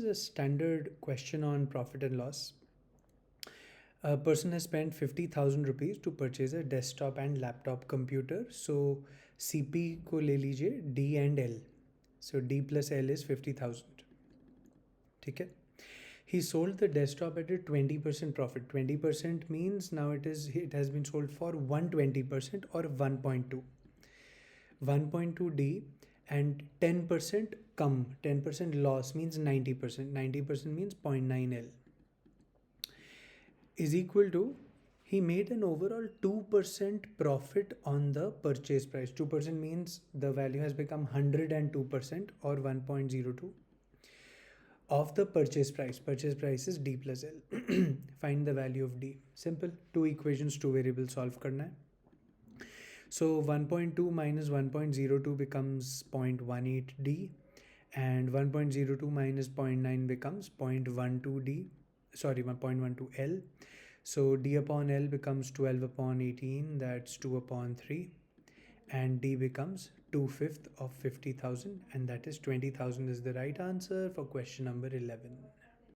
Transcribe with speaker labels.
Speaker 1: This is a standard question on profit and loss. A person has spent 50,000 rupees to purchase a desktop and laptop computer. So CP को ले लीजिए D and L. So D plus L is 50,000. ठीक है? He sold the desktop at a 20% profit. 20% means now it has been sold for 120% or 1.2. 1.2 D and 10% come. 10% loss means 90%. 90% means 0.9 L is equal to, he made an overall 2% profit on the purchase price. 2% means the value has become 102% or 1.02 of the purchase price. Purchase price is D plus L. Find the value of D. Simple. Two equations, two variables solve karna hai. So 1.2 minus 1.02 becomes 0.18 D, and 1.02 minus 0.9 becomes 0.12 D. Sorry, 1.12 L. So D upon L becomes 12 upon 18, that's 2 upon 3, and D becomes 2/5 of 50,000, and that is 20,000 is the right answer for question number 11.